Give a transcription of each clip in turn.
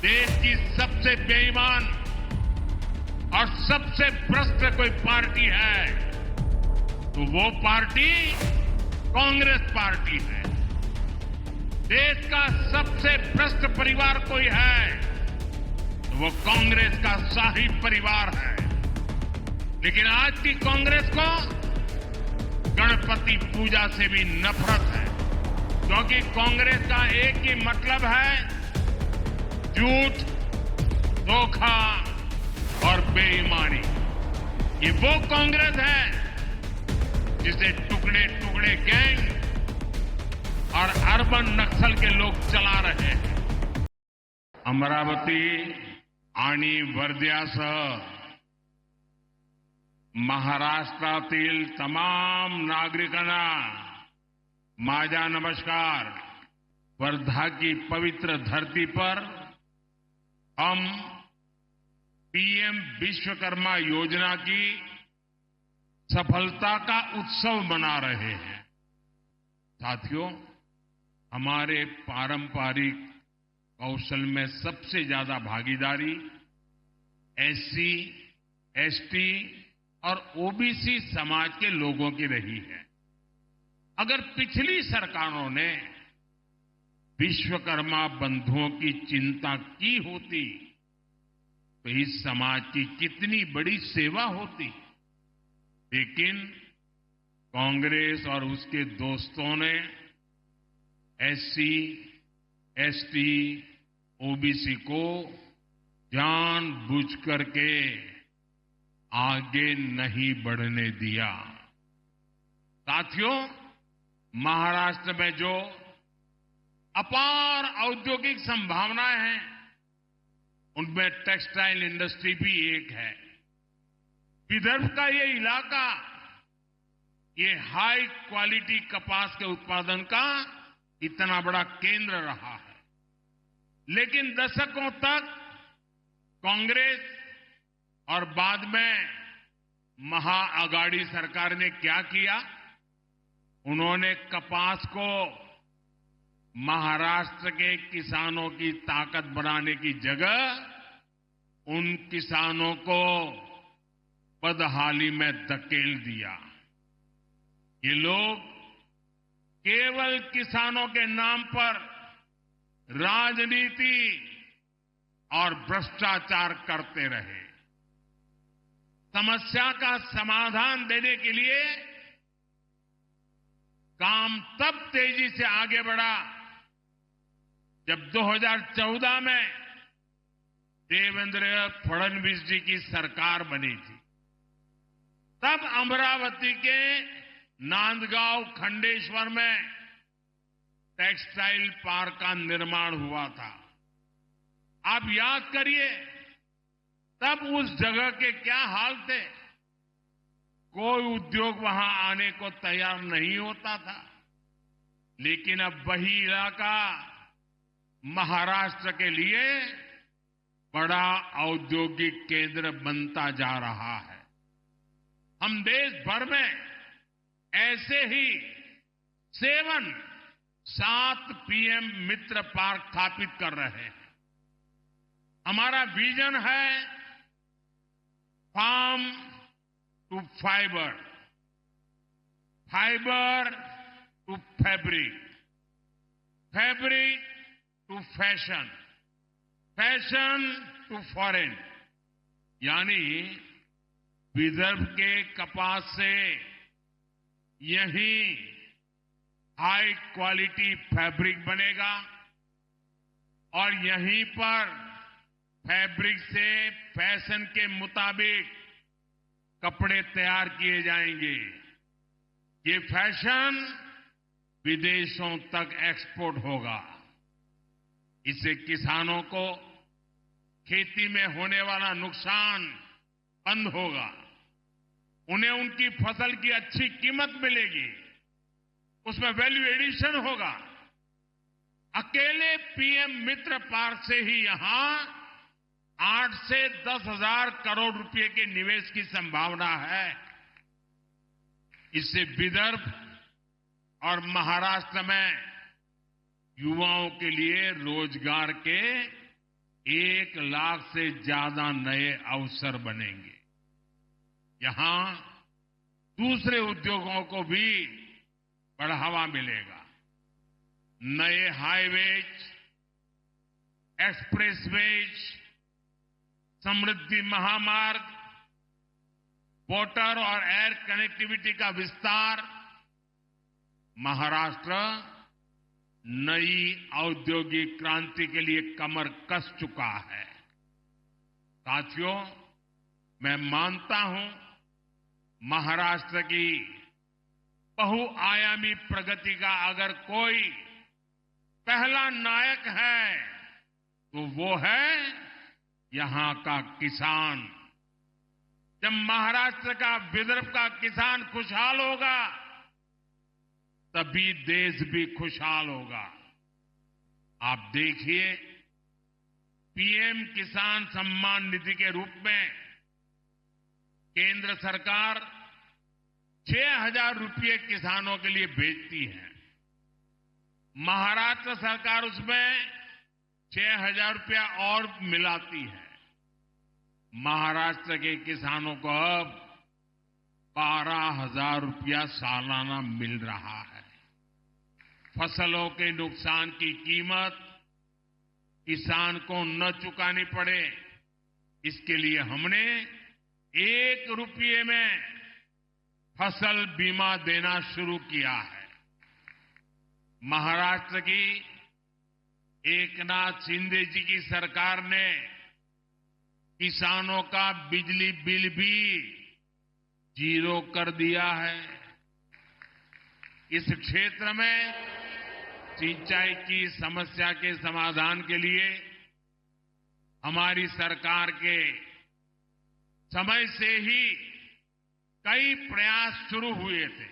देश की सबसे बेईमान और सबसे भ्रष्ट कोई पार्टी है तो वो पार्टी कांग्रेस पार्टी है। देश का सबसे भ्रष्ट परिवार कोई है तो वो कांग्रेस का शाही परिवार है। लेकिन आज की कांग्रेस को गणपति पूजा से भी नफरत है, क्योंकि कांग्रेस का एक ही मतलब है झूठ, धोखा और बेईमानी। ये वो कांग्रेस है जिसे टुकड़े टुकड़े गैंग और अर्बन नक्सल के लोग चला रहे हैं। अमरावती आणि वर्ध्यासह महाराष्ट्रातील तमाम नागरिकांना माझा नमस्कार। वर्धा की पवित्र धरती पर हम पीएम विश्वकर्मा योजना की सफलता का उत्सव मना रहे हैं। साथियों, हमारे पारंपरिक कौशल में सबसे ज्यादा भागीदारी एससी, एसटी और ओबीसी समाज के लोगों की रही है। अगर पिछली सरकारों ने विश्वकर्मा बंधुओं की चिंता की होती तो इस समाज की कितनी बड़ी सेवा होती। लेकिन कांग्रेस और उसके दोस्तों ने एससी, एसटी, ओबीसी को जानबूझ करके आगे नहीं बढ़ने दिया। साथियों, महाराष्ट्र में जो अपार औद्योगिक संभावनाएं हैं उनमें टेक्सटाइल इंडस्ट्री भी एक है। विदर्भ का ये इलाका ये हाई क्वालिटी कपास के उत्पादन का इतना बड़ा केंद्र रहा है। लेकिन दशकों तक कांग्रेस और बाद में महाअगाड़ी सरकार ने क्या किया? उन्होंने कपास को महाराष्ट्र के किसानों की ताकत बनाने की जगह उन किसानों को बदहाली में धकेल दिया। ये लोग केवल किसानों के नाम पर राजनीति और भ्रष्टाचार करते रहे। समस्या का समाधान देने के लिए काम तब तेजी से आगे बढ़ा जब 2014 में देवेंद्र फडणवीस जी की सरकार बनी थी। तब अमरावती के नांदगांव खंडेश्वर में टेक्सटाइल पार्क का निर्माण हुआ था। आप याद करिए, तब उस जगह के क्या हाल थे। कोई उद्योग वहां आने को तैयार नहीं होता था। लेकिन अब वही इलाका महाराष्ट्र के लिए बड़ा औद्योगिक केंद्र बनता जा रहा है। हम देश भर में ऐसे ही 7 पीएम मित्र पार्क स्थापित कर रहे हैं। हमारा विजन है farm to fibre, fibre to fabric, fabric to fashion, fashion to foreign. यानी विदर्भ के कपास से यही हाई क्वालिटी फैब्रिक बनेगा और यहीं पर फैब्रिक से फैशन के मुताबिक कपड़े तैयार किए जाएंगे। ये फैशन विदेशों तक एक्सपोर्ट होगा। इससे किसानों को खेती में होने वाला नुकसान बंद होगा। उन्हें उनकी फसल की अच्छी कीमत मिलेगी, उसमें वैल्यू एडिशन होगा। अकेले पीएम मित्र पार्क से ही यहां 8 से 10 हजार करोड़ रुपए के निवेश की संभावना है। इससे विदर्भ और महाराष्ट्र में युवाओं के लिए रोजगार के 1 लाख से ज्यादा नए अवसर बनेंगे। यहां दूसरे उद्योगों को भी बढ़ावा मिलेगा। नए हाईवेज, एक्सप्रेसवेज, समृद्धि महामार्ग, वाटर और एयर कनेक्टिविटी का विस्तार, महाराष्ट्र नई औद्योगिक क्रांति के लिए कमर कस चुका है। साथियों, मैं मानता हूं महाराष्ट्र की बहुआयामी प्रगति का अगर कोई पहला नायक है तो वो है यहां का किसान। जब महाराष्ट्र का, विदर्भ का किसान खुशहाल होगा तभी देश भी खुशहाल होगा। आप देखिए, पीएम किसान सम्मान निधि के रूप में केंद्र सरकार 6,000 रुपये किसानों के लिए भेजती है। महाराष्ट्र सरकार उसमें 6,000 रुपया और मिलाती है। महाराष्ट्र के किसानों को अब 12,000 रुपया सालाना मिल रहा है। फसलों के नुकसान की कीमत किसान को न चुकानी पड़े, इसके लिए हमने 1 रुपये में फसल बीमा देना शुरू किया है। महाराष्ट्र की एकनाथ शिंदे जी की सरकार ने किसानों का बिजली बिल भी 0 कर दिया है। इस क्षेत्र में सिंचाई की समस्या के समाधान के लिए हमारी सरकार के समय से ही कई प्रयास शुरू हुए थे,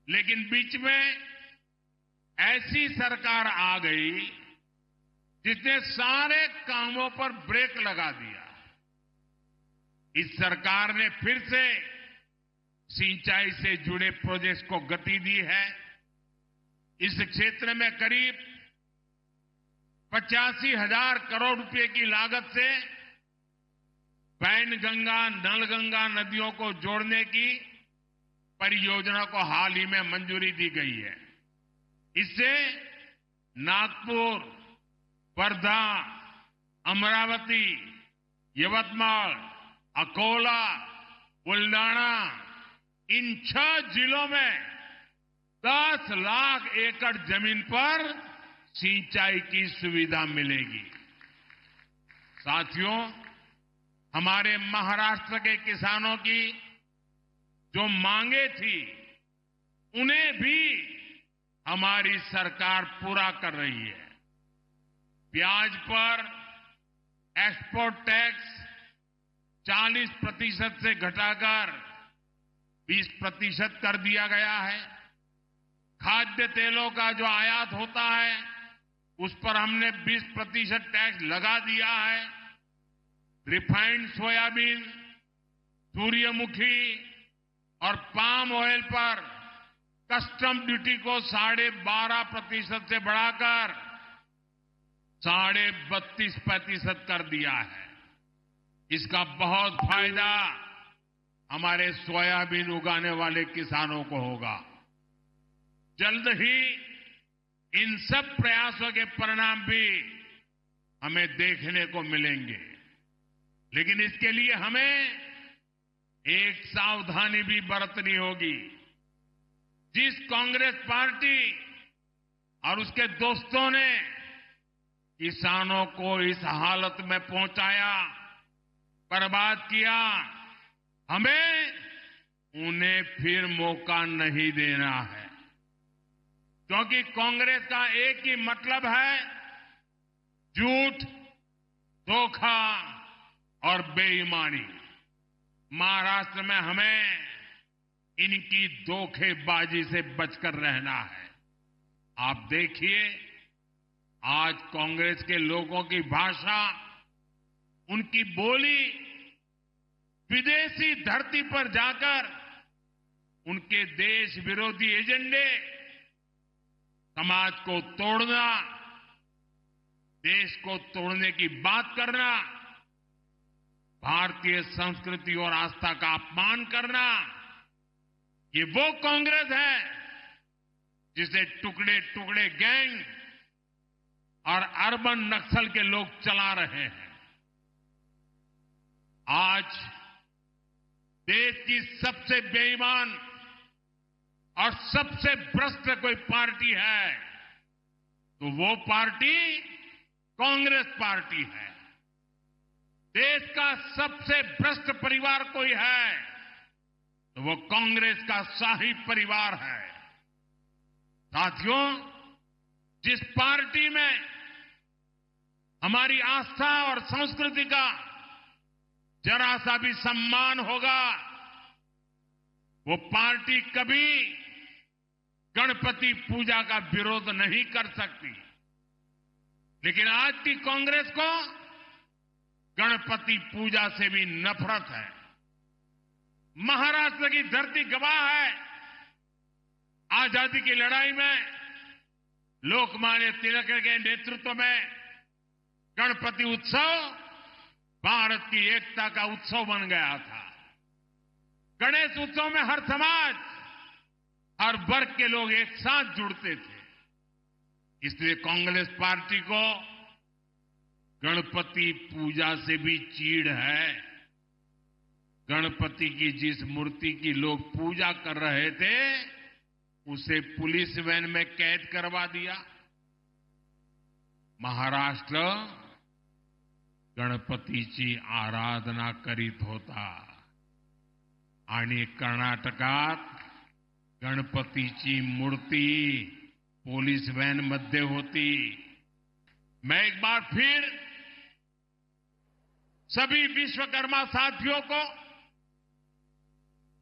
लेकिन बीच में ऐसी सरकार आ गई जिसने सारे कामों पर ब्रेक लगा दिया। इस सरकार ने फिर से सिंचाई से जुड़े प्रोजेक्ट्स को गति दी है। इस क्षेत्र में करीब 85,000 करोड़ रुपए की लागत से वैनगंगा, नलगंगा नदियों को जोड़ने की परियोजना को हाल ही में मंजूरी दी गई है। इससे नागपुर, वर्धा, अमरावती, यवतमाल, अकोला, बुल्डाना, इन 6 जिलों में 10 लाख एकड़ जमीन पर सिंचाई की सुविधा मिलेगी। साथियों, हमारे महाराष्ट्र के किसानों की जो मांगे थी उन्हें भी हमारी सरकार पूरा कर रही है। प्याज पर एक्सपोर्ट टैक्स 40% से घटाकर 20% कर दिया गया है। खाद्य तेलों का जो आयात होता है उस पर हमने 20% टैक्स लगा दिया है। रिफाइंड सोयाबीन, सूर्यमुखी और पाम ऑयल पर कस्टम ड्यूटी को 12.5% से बढ़ाकर 32.5% कर दिया है। इसका बहुत फायदा हमारे सोयाबीन उगाने वाले किसानों को होगा। जल्द ही इन सब प्रयासों के परिणाम भी हमें देखने को मिलेंगे, लेकिन इसके लिए हमें एक सावधानी भी बरतनी होगी। जिस कांग्रेस पार्टी और उसके दोस्तों ने किसानों को इस हालत में पहुंचाया, बर्बाद किया, हमें उन्हें फिर मौका नहीं देना है, क्योंकि कांग्रेस का एक ही मतलब है झूठ, धोखा और बेईमानी। महाराष्ट्र में हमें इनकी धोखेबाजी से बचकर रहना है। आप देखिए, आज कांग्रेस के लोगों की भाषा, उनकी बोली विदेशी धरती पर जाकर उनके देश विरोधी एजेंडे, समाज को तोड़ना, देश को तोड़ने की बात करना, भारतीय संस्कृति और आस्था का अपमान करना, ये वो कांग्रेस है जिसे टुकड़े टुकड़े गैंग और अर्बन नक्सल के लोग चला रहे हैं। आज देश की सबसे बेईमान और सबसे भ्रष्ट कोई पार्टी है तो वो पार्टी कांग्रेस पार्टी है। देश का सबसे भ्रष्ट परिवार कोई है तो वो कांग्रेस का शाही परिवार है। साथियों, जिस पार्टी में हमारी आस्था और संस्कृति का जरा सा भी सम्मान होगा, वो पार्टी कभी गणपति पूजा का विरोध नहीं कर सकती। लेकिन आज की कांग्रेस को गणपति पूजा से भी नफरत है। महाराष्ट्र की धरती गवाह है, आजादी की लड़ाई में लोकमान्य तिलक के नेतृत्व में गणपति उत्सव भारत की एकता का उत्सव बन गया था। गणेश उत्सव में हर समाज, हर वर्ग के लोग एक साथ जुड़ते थे। इसलिए कांग्रेस पार्टी को गणपति पूजा से भी चीड़ है। गणपति की जिस मूर्ति की लोग पूजा कर रहे थे उसे पुलिस वैन में कैद करवा दिया। महाराष्ट्र गणपतीची आराधना करीत होता आणि कर्नाटकात गणपतीची मूर्ती पुलिस वैन मध्ये होती। मैं एक बार फिर सभी विश्वकर्मा साथियों को,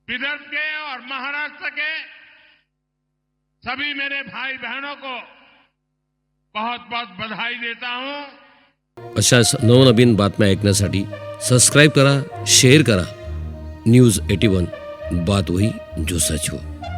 विदर्भ के और महाराष्ट्र के सभी मेरे भाई बहनों को बहुत बहुत बधाई देता हूं। अशाच नवनवीन बातम्या ऐकण्यासाठी सबस्क्राईब करा, शेअर करा। न्यूज 81 बात वही जो सच हो।